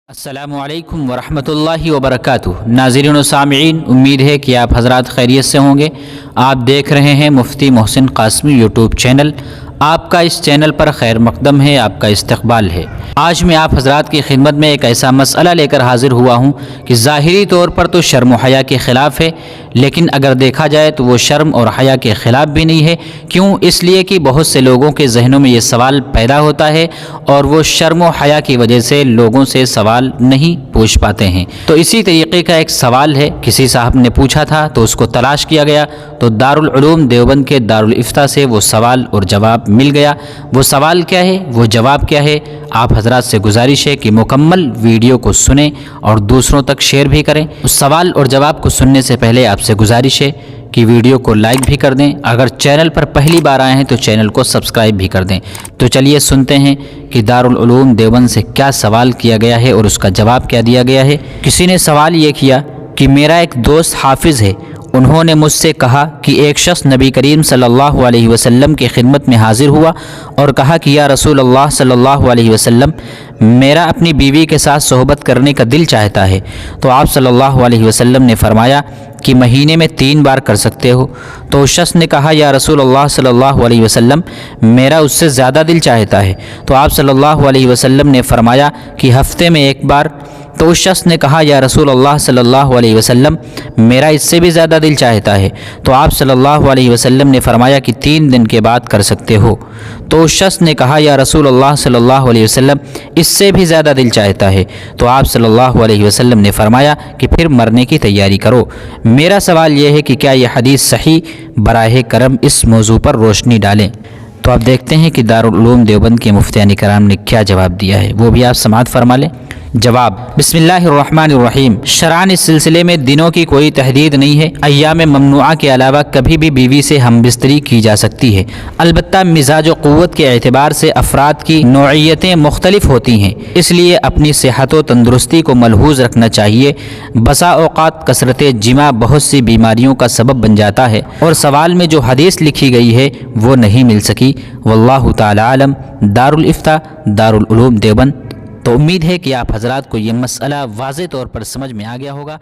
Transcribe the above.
السلام علیکم ورحمۃ اللہ وبرکاتہ۔ ناظرین و سامعین، امید ہے کہ آپ حضرات خیریت سے ہوں گے۔ آپ دیکھ رہے ہیں مفتی محسن قاسمی یوٹیوب چینل۔ آپ کا اس چینل پر خیر مقدم ہے، آپ کا استقبال ہے۔ آج میں آپ حضرات کی خدمت میں ایک ایسا مسئلہ لے کر حاضر ہوا ہوں کہ ظاہری طور پر تو شرم و حیا کے خلاف ہے، لیکن اگر دیکھا جائے تو وہ شرم اور حیا کے خلاف بھی نہیں ہے۔ کیوں؟ اس لیے کہ بہت سے لوگوں کے ذہنوں میں یہ سوال پیدا ہوتا ہے اور وہ شرم و حیا کی وجہ سے لوگوں سے سوال نہیں پوچھ پاتے ہیں۔ تو اسی طریقے کا ایک سوال ہے، کسی صاحب نے پوچھا تھا تو اس کو تلاش کیا گیا، تو دارالعلوم دیوبند کے دارالافتاء سے وہ سوال اور جواب مل گیا۔ وہ سوال کیا ہے، وہ جواب کیا ہے؟ آپ حضرات سے گزارش ہے کہ مکمل ویڈیو کو سنیں اور دوسروں تک شیئر بھی کریں۔ اس سوال اور جواب کو سننے سے پہلے آپ سے گزارش ہے کہ ویڈیو کو لائک بھی کر دیں، اگر چینل پر پہلی بار آئے ہیں تو چینل کو سبسکرائب بھی کر دیں۔ تو چلیے سنتے ہیں کہ دارالعلوم دیوبند سے کیا سوال کیا گیا ہے اور اس کا جواب کیا دیا گیا ہے۔ کسی نے سوال یہ کیا کہ میرا ایک دوست حافظ ہے، انہوں نے مجھ سے کہا کہ ایک شخص نبی کریم صلی اللہ علیہ وسلم کی خدمت میں حاضر ہوا اور کہا کہ یا رسول اللہ صلی اللہ علیہ وسلم، میرا اپنی بیوی کے ساتھ صحبت کرنے کا دل چاہتا ہے۔ تو آپ صلی اللہ علیہ وسلم نے فرمایا کہ مہینے میں 3 بار کر سکتے ہو۔ تو اس شخص نے کہا یا رسول اللہ صلی اللہ علیہ وسلم، میرا اس سے زیادہ دل چاہتا ہے۔ تو آپ صلی اللہ علیہ وسلم نے فرمایا کہ ہفتے میں 1 بار۔ تو اس شخص نے کہا یا رسول اللہ صلی اللہ علیہ وسلم، میرا اس سے بھی زیادہ دل چاہتا ہے۔ تو آپ صلی اللہ علیہ وسلم نے فرمایا کہ 3 دن کے بعد کر سکتے ہو۔ تو اس شخص نے کہا یا رسول اللہ صلی اللہ علیہ وسلم، اس سے بھی زیادہ دل چاہتا ہے۔ تو آپ صلی اللہ علیہ وسلم نے فرمایا کہ پھر مرنے کی تیاری کرو۔ میرا سوال یہ ہے کہ کیا یہ حدیث صحیح؟ براہ کرم اس موضوع پر روشنی ڈالیں۔ تو آپ دیکھتے ہیں کہ دارالعلوم دیوبند کے مفتیان کرام نے کیا جواب دیا ہے، وہ بھی آپ سماعت فرما لیں۔ جواب: بسم اللہ الرحمن الرحیم۔ شرعاً اس سلسلے میں دنوں کی کوئی تحدید نہیں ہے۔ ایام ممنوعہ کے علاوہ کبھی بھی بیوی سے ہم بستری کی جا سکتی ہے۔ البتہ مزاج و قوت کے اعتبار سے افراد کی نوعیتیں مختلف ہوتی ہیں، اس لیے اپنی صحت و تندرستی کو ملحوظ رکھنا چاہیے۔ بسا اوقات کثرت جماع بہت سی بیماریوں کا سبب بن جاتا ہے، اور سوال میں جو حدیث لکھی گئی ہے وہ نہیں مل سکی۔ واللہ تعالی عالم۔ دارالافتاء، دارالعلوم دیوبند۔ تو امید ہے کہ آپ حضرات کو یہ مسئلہ واضح طور پر سمجھ میں آ گیا ہوگا۔